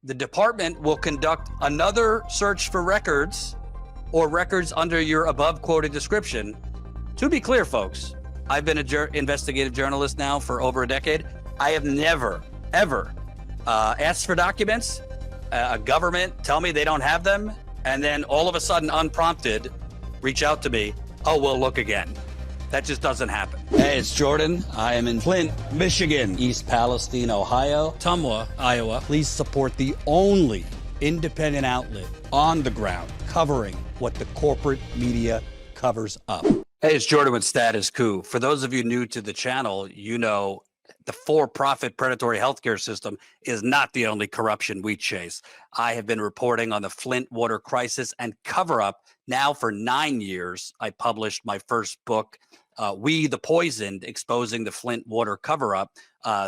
the department will conduct another search for records or records under your above quoted description. To be clear, folks, I've been an investigative journalist now for over a decade. I have never, ever asked for documents, a government tell me they don't have them, and then all of a sudden, unprompted, reach out to me, oh, we'll look again. That just doesn't happen. Hey, it's Jordan. I am in Flint, Michigan, East Palestine, Ohio, Tumwa, Iowa. Please support the only independent outlet on the ground covering what the corporate media covers up. Hey, it's Jordan with Status Coup. For those of you new to the channel, you know the for-profit predatory healthcare system is not the only corruption we chase. I have been reporting on the Flint water crisis and cover-up now for 9 years. I published my first book, We the Poisoned, Exposing the Flint Water Cover-Up,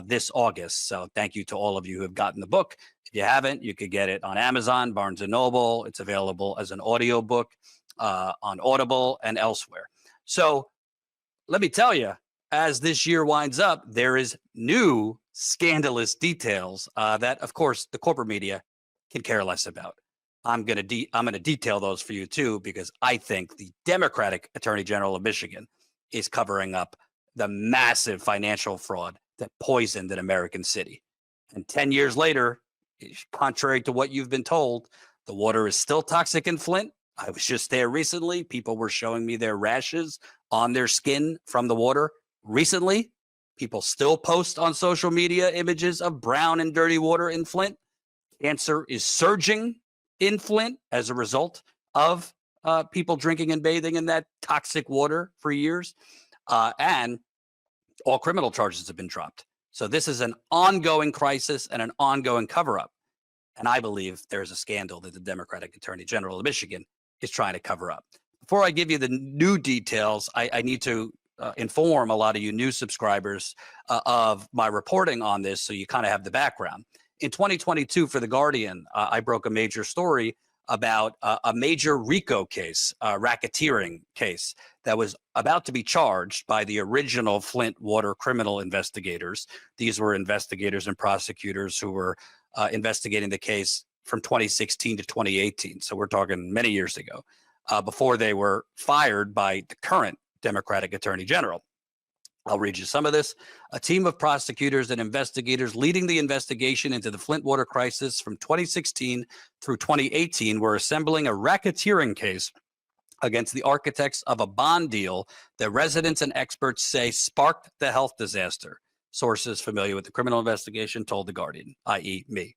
this August. So thank you to all of you who have gotten the book. If you haven't, you could get it on Amazon, Barnes & Noble. It's available as an audio book on Audible and elsewhere. So let me tell you, as this year winds up, there is new scandalous details that, of course, the corporate media can care less about. I'm going to detail those for you, too, because I think the Democratic Attorney General of Michigan is covering up the massive financial fraud that poisoned an American city. And 10 years later, contrary to what you've been told, the water is still toxic in Flint. I was just there recently. People were showing me their rashes on their skin from the water. Recently, people still post on social media images of brown and dirty water in Flint. Cancer is surging in Flint as a result of people drinking and bathing in that toxic water for years. And all criminal charges have been dropped. So this is an ongoing crisis and an ongoing cover-up. And I believe there's a scandal that the Democratic Attorney General of Michigan is trying to cover up. Before I give you the new details, I need to inform a lot of you new subscribers of my reporting on this, so you kind of have the background. In 2022, for The Guardian, I broke a major story about a major RICO case, racketeering case, that was about to be charged by the original Flint water criminal investigators. These were investigators and prosecutors who were investigating the case from 2016 to 2018. So we're talking many years ago, before they were fired by the current Democratic Attorney General. I'll read you some of this. A team of prosecutors and investigators leading the investigation into the Flint water crisis from 2016 through 2018 were assembling a racketeering case against the architects of a bond deal that residents and experts say sparked the health disaster. Sources familiar with the criminal investigation told The Guardian, i.e. me.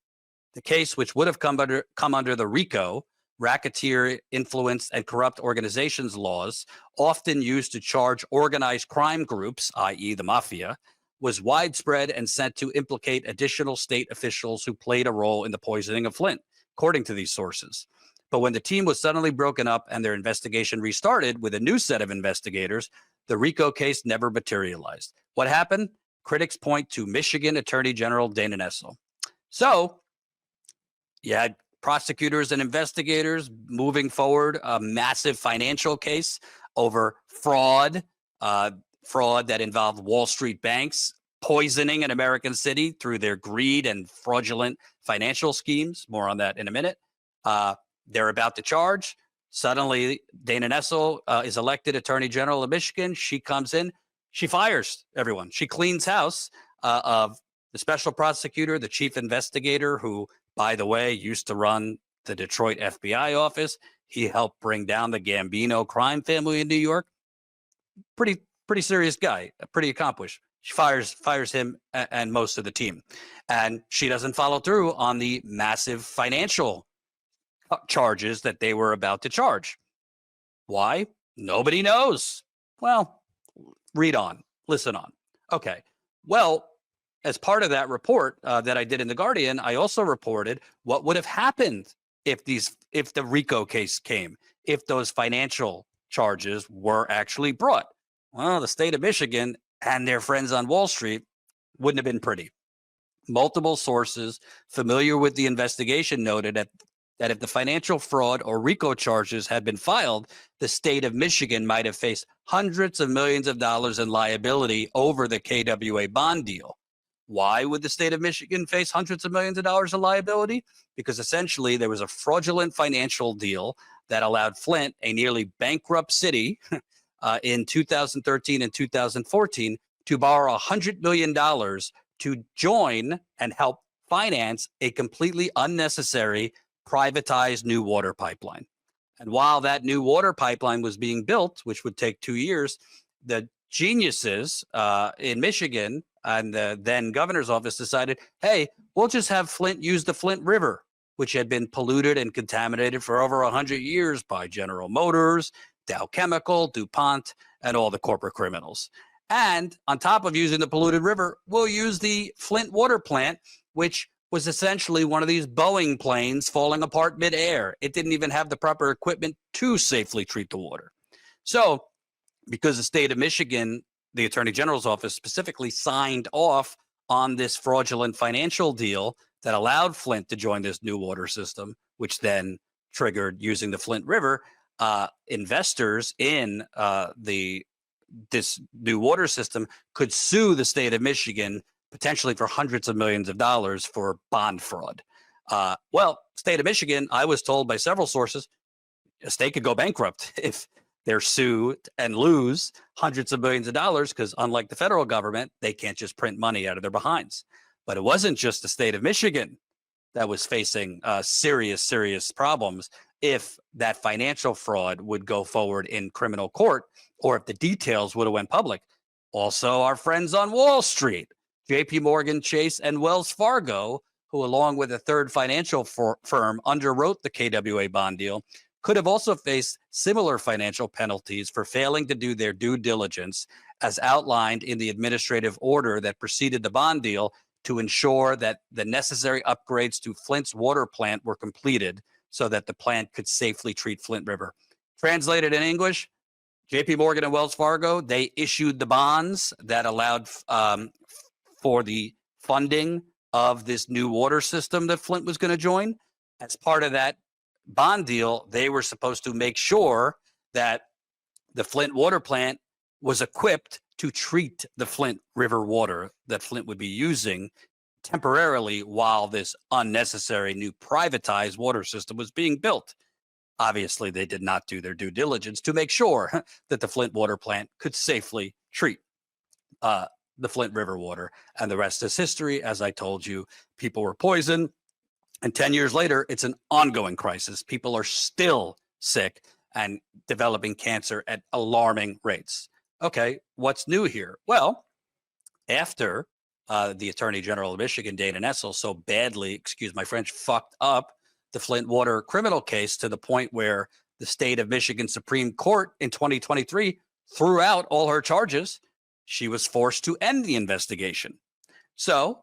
The case, which would have come under the RICO, Racketeer, Influenced, and Corrupt Organizations laws, often used to charge organized crime groups, i.e. the mafia, was widespread and sent to implicate additional state officials who played a role in the poisoning of Flint, according to these sources. But when the team was suddenly broken up and their investigation restarted with a new set of investigators, the RICO case never materialized. What happened? Critics point to Michigan Attorney General Dana Nessel. So you had prosecutors and investigators moving forward a massive financial case over fraud that involved Wall Street banks poisoning an American city through their greed and fraudulent financial schemes. More on that in a minute. They're about to charge. Suddenly, Dana Nessel is elected Attorney General of Michigan. She comes in. She fires everyone. She cleans house of the special prosecutor, the chief investigator, who, by the way, used to run the Detroit FBI office. He helped bring down the Gambino crime family in New York. Pretty serious guy, pretty accomplished. She fires him and most of the team. And she doesn't follow through on the massive financial charges that they were about to charge. Why? Nobody knows. Well, read on, listen on. Okay, well, as part of that report that I did in The Guardian, I also reported what would have happened if the RICO case came, if those financial charges were actually brought. Well, the state of Michigan and their friends on Wall Street wouldn't have been pretty. Multiple sources familiar with the investigation noted that if the financial fraud or RICO charges had been filed, the state of Michigan might have faced hundreds of millions of dollars in liability over the KWA bond deal. Why would the state of Michigan face hundreds of millions of dollars of liability? Because essentially there was a fraudulent financial deal that allowed Flint, a nearly bankrupt city, in 2013 and 2014, to borrow $100 million to join and help finance a completely unnecessary privatized new water pipeline. And while that new water pipeline was being built, which would take 2 years, the geniuses in Michigan and the then governor's office decided, hey, we'll just have Flint use the Flint River, which had been polluted and contaminated for over 100 years by General Motors, Dow Chemical, DuPont, and all the corporate criminals. And on top of using the polluted river, we'll use the Flint water plant, which was essentially one of these Boeing planes falling apart midair. It didn't even have the proper equipment to safely treat the water. So because the state of Michigan, the Attorney General's office specifically signed off on this fraudulent financial deal that allowed Flint to join this new water system, which then triggered using the Flint River, investors in this new water system could sue the state of Michigan potentially for hundreds of millions of dollars for bond fraud. Well, state of Michigan, I was told by several sources, a state could go bankrupt if they're sued and lose hundreds of millions of dollars, because unlike the federal government, they can't just print money out of their behinds. But it wasn't just the state of Michigan that was facing serious problems if that financial fraud would go forward in criminal court, or if the details would have went public. Also, our friends on Wall Street, JP Morgan Chase and Wells Fargo, who along with a third financial firm underwrote the KWA bond deal, could have also faced similar financial penalties for failing to do their due diligence as outlined in the administrative order that preceded the bond deal to ensure that the necessary upgrades to Flint's water plant were completed so that the plant could safely treat Flint River. Translated in English, JP Morgan and Wells Fargo, they issued the bonds that allowed for the funding of this new water system that Flint was going to join. As part of that bond deal, they were supposed to make sure that the Flint water plant was equipped to treat the Flint River water that Flint would be using temporarily while this unnecessary new privatized water system was being built. Obviously, they did not do their due diligence to make sure that the Flint water plant could safely treat the Flint River water. And the rest is history. As I told you, people were poisoned. And 10 years later, it's an ongoing crisis. People are still sick and developing cancer at alarming rates. Okay, what's new here? Well, after the Attorney General of Michigan, Dana Nessel, so badly, excuse my French, fucked up the Flint water criminal case to the point where the state of Michigan Supreme Court in 2023 threw out all her charges, she was forced to end the investigation. So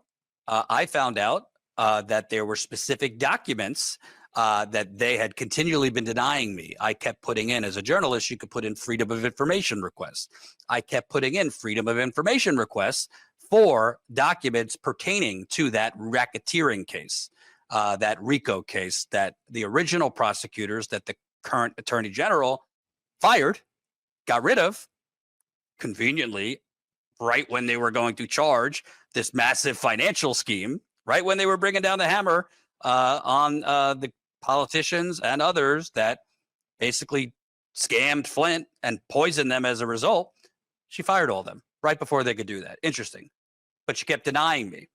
I found out that there were specific documents that they had continually been denying me. I kept putting in, as a journalist, you could put in freedom of information requests. I kept putting in freedom of information requests for documents pertaining to that racketeering case, that RICO case that the original prosecutors that the current attorney general fired, got rid of, conveniently, right when they were going to charge this massive financial scheme, right when they were bringing down the hammer on the politicians and others that basically scammed Flint and poisoned them as a result. She fired all of them right before they could do that. Interesting. But she kept denying me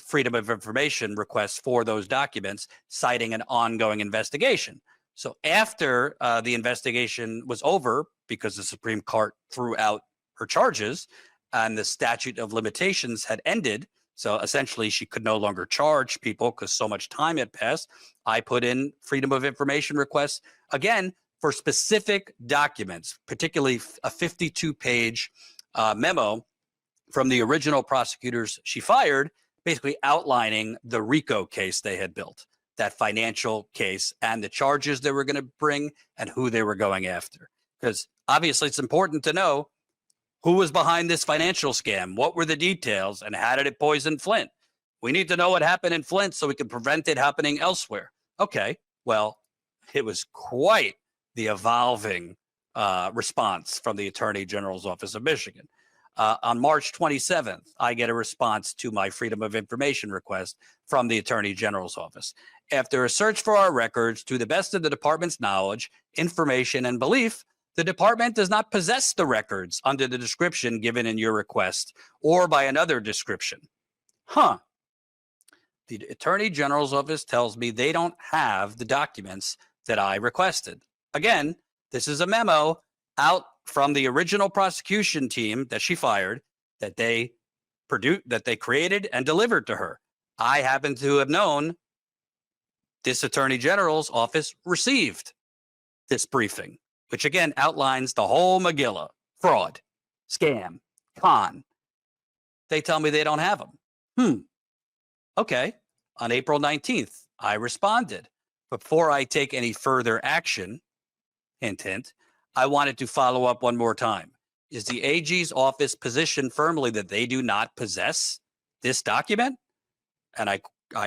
freedom of information requests for those documents, citing an ongoing investigation. So after the investigation was over, because the Supreme Court threw out her charges and the statute of limitations had ended, so essentially she could no longer charge people because so much time had passed, I put in freedom of information requests, again, for specific documents, particularly a 52-page memo from the original prosecutors she fired, basically outlining the RICO case they had built, that financial case, and the charges they were going to bring and who they were going after. Because obviously it's important to know who was behind this financial scam, what were the details, and how did it poison Flint? We need to know what happened in Flint so we can prevent it happening elsewhere. Okay, well, it was quite the evolving response from the Attorney General's Office of Michigan. On March 27th, I get a response to my Freedom of Information request from the Attorney General's office. After a search for our records, to the best of the department's knowledge, information, and belief, the department does not possess the records under the description given in your request or by another description. Huh. The Attorney General's office tells me they don't have the documents that I requested. Again, this is a memo out from the original prosecution team that she fired, that they created and delivered to her. I happen to have known this Attorney General's office received this briefing, which again outlines the whole Megillah: fraud, scam, con. They tell me they don't have them. Okay. On April 19th, I responded. Before I take any further action, hint, hint, I wanted to follow up one more time. Is the AG's office positioned firmly that they do not possess this document? And I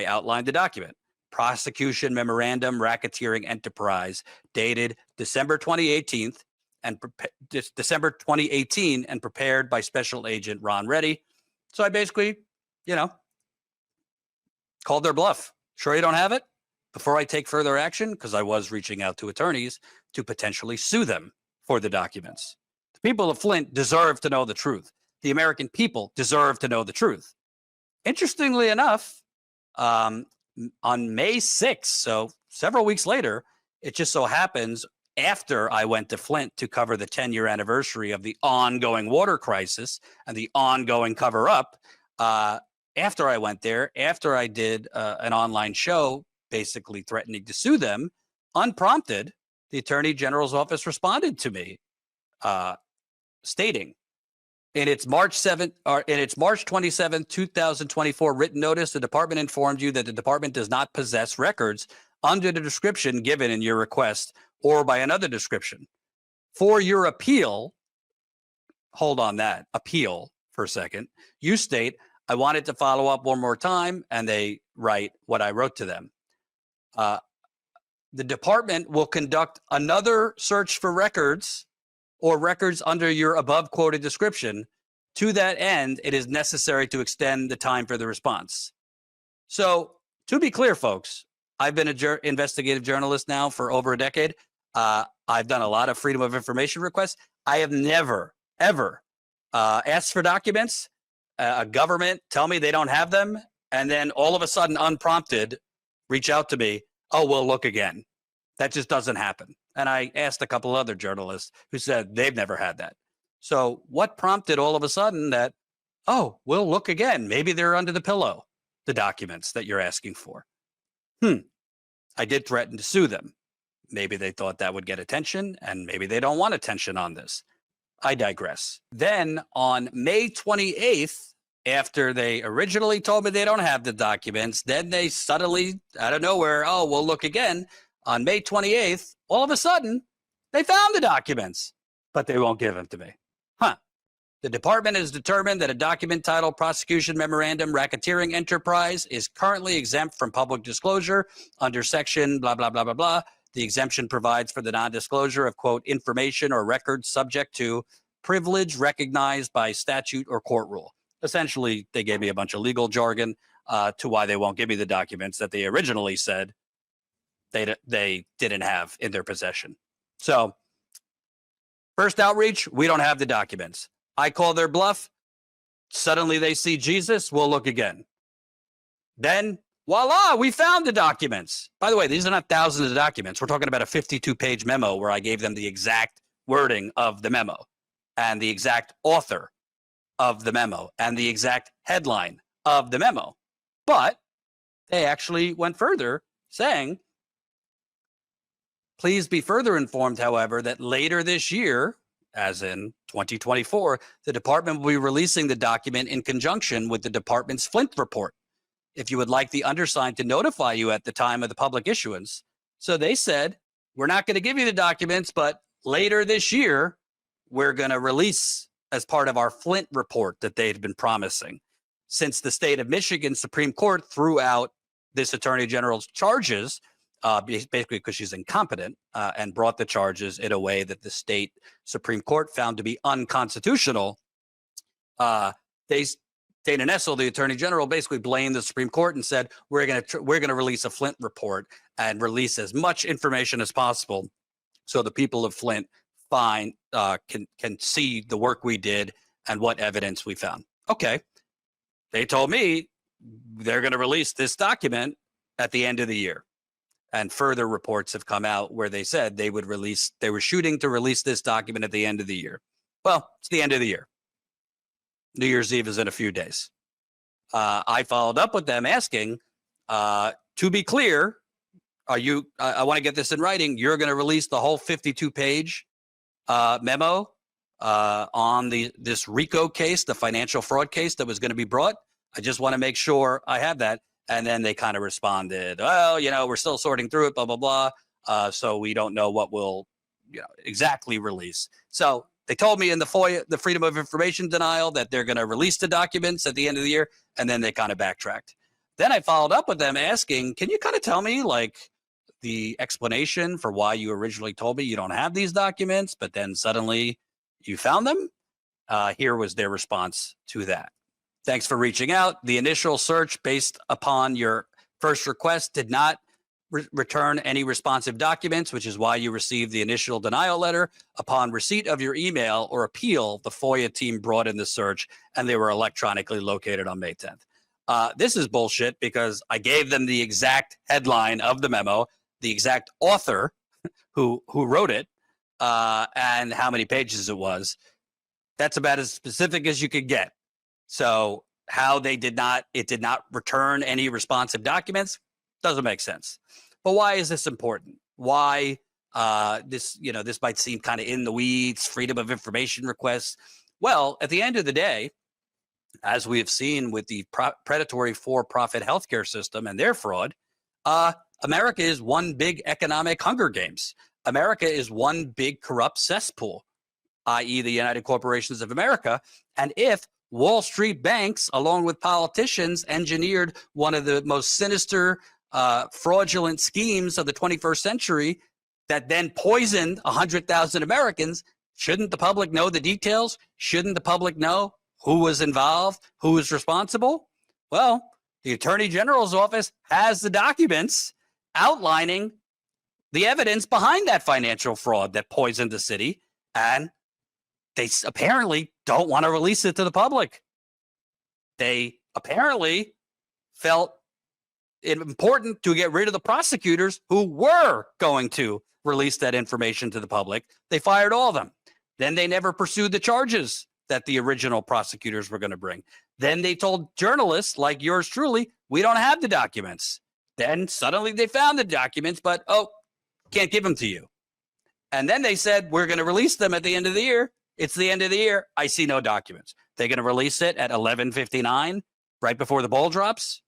outlined the document. Prosecution Memorandum Racketeering Enterprise, dated December 2018 and December 2018 and prepared by Special Agent Ron Reddy. So I basically, called their bluff. Sure you don't have it? Before I take further action, because I was reaching out to attorneys to potentially sue them for the documents. The people of Flint deserve to know the truth. The American people deserve to know the truth. Interestingly enough, on May 6th, so several weeks later, it just so happens after I went to Flint to cover the 10-year anniversary of the ongoing water crisis and the ongoing cover-up, after I went there, after I did an online show basically threatening to sue them, unprompted, the Attorney General's office responded to me, stating, in its March 27, 2024 written notice, the department informed you that the department does not possess records under the description given in your request or by another description. For your appeal, hold on that, appeal for a second, you state, I wanted to follow up one more time, and they write what I wrote to them. The department will conduct another search for records or records under your above quoted description. To that end, it is necessary to extend the time for the response. So to be clear, folks, I've been an investigative journalist now for over a decade. I've done a lot of Freedom of Information requests. I have never, ever asked for documents, a government tell me they don't have them, and then all of a sudden, unprompted, reach out to me, oh, we'll look again. That just doesn't happen. And I asked a couple other journalists who said they've never had that. So what prompted all of a sudden that, oh, we'll look again. Maybe they're under the pillow, the documents that you're asking for. I did threaten to sue them. Maybe they thought that would get attention, and maybe they don't want attention on this. I digress. Then on May 28th, after they originally told me they don't have the documents, then they suddenly, out of nowhere, oh, we'll look again. On May 28th, all of a sudden, they found the documents, but they won't give them to me. The department has determined that a document titled Prosecution Memorandum Racketeering Enterprise is currently exempt from public disclosure under section blah, blah, blah, blah, blah. The exemption provides for the non-disclosure of, quote, information or records subject to privilege recognized by statute or court rule. Essentially, they gave me a bunch of legal jargon to why they won't give me the documents that they originally said they didn't have in their possession. So, first outreach, we don't have the documents. I call their bluff. Suddenly they see Jesus. We'll look again. Then, voila, we found the documents. By the way, these are not thousands of documents. We're talking about a 52-page memo where I gave them the exact wording of the memo and the exact author of the memo and the exact headline of the memo. But they actually went further, saying, please be further informed, however, that later this year, as in 2024, the department will be releasing the document in conjunction with the department's Flint report. If you would like the undersigned to notify you at the time of the public issuance. So they said, we're not going to give you the documents, but later this year, we're going to release as part of our Flint report that they had been promising. Since the state of Michigan Supreme Court threw out this Attorney General's charges, basically because she's incompetent, and brought the charges in a way that the state Supreme Court found to be unconstitutional, Dana Nessel, the Attorney General, basically blamed the Supreme Court and said, we're going to release a Flint report and release as much information as possible so the people of Flint can see the work we did and what evidence we found. Okay. They told me they're going to release this document at the end of the year. And further reports have come out where they said they were shooting to release this document at the end of the year. Well, it's the end of the year. New Year's Eve is in a few days. I followed up with them asking, to be clear, I want to get this in writing. You're going to release the whole 52-page memo on this RICO case, the financial fraud case that was going to be brought. I just want to make sure I have that. And then they kind of responded, well, we're still sorting through it, blah, blah, blah. So we don't know what we'll exactly release. So they told me in the FOIA, the Freedom of Information denial, that they're going to release the documents at the end of the year. And then they kind of backtracked. Then I followed up with them asking, can you kind of tell me the explanation for why you originally told me you don't have these documents, but then suddenly you found them? Here was their response to that. Thanks for reaching out. The initial search based upon your first request did not return any responsive documents, which is why you received the initial denial letter. Upon receipt of your email or appeal, the FOIA team brought in the search and they were electronically located on May 10th. This is bullshit because I gave them the exact headline of the memo, the exact author who wrote it, and how many pages it was. That's about as specific as you could get. So how it did not return any responsive documents doesn't make sense. But why is this important? Why this might seem kind of in the weeds, freedom of information requests? Well, at the end of the day, as we have seen with the predatory for-profit healthcare system and their fraud, America is one big economic Hunger Games. America is one big corrupt cesspool, i.e. the United Corporations of America. And if Wall Street banks, along with politicians, engineered one of the most sinister, fraudulent schemes of the 21st century that then poisoned 100,000 Americans, shouldn't the public know the details? Shouldn't the public know who was involved, who was responsible? Well, the Attorney General's office has the documents outlining the evidence behind that financial fraud that poisoned the city, and they apparently don't want to release it to the public. They apparently felt it important to get rid of the prosecutors who were going to release that information to the public. They fired all of them. Then they never pursued the charges that the original prosecutors were going to bring. Then they told journalists like yours truly, we don't have the documents. Then suddenly they found the documents, but can't give them to you. And then they said, we're going to release them at the end of the year. It's the end of the year. I see no documents. They're going to release it at 11:59, right before the ball drops.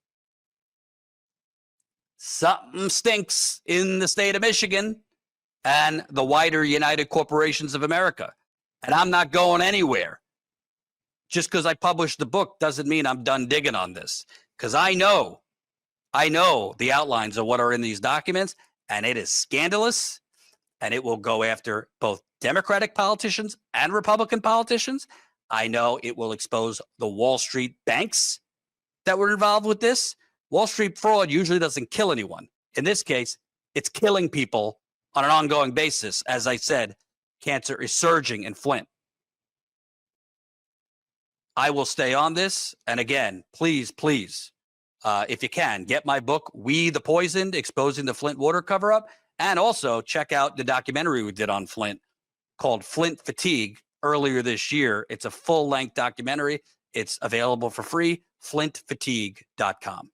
Something stinks in the state of Michigan and the wider United Corporations of America. And I'm not going anywhere. Just because I published the book doesn't mean I'm done digging on this. Because I know the outlines of what are in these documents, and it is scandalous, and it will go after both Democratic politicians and Republican politicians. I know it will expose the Wall Street banks that were involved with this. Wall Street fraud usually doesn't kill anyone. In this case, it's killing people on an ongoing basis. As I said, cancer is surging in Flint. I will stay on this. And again, please, if you can, get my book, We the Poisoned, Exposing the Flint Water Cover-Up. And also check out the documentary we did on Flint called Flint Fatigue earlier this year. It's a full-length documentary. It's available for free, flintfatigue.com.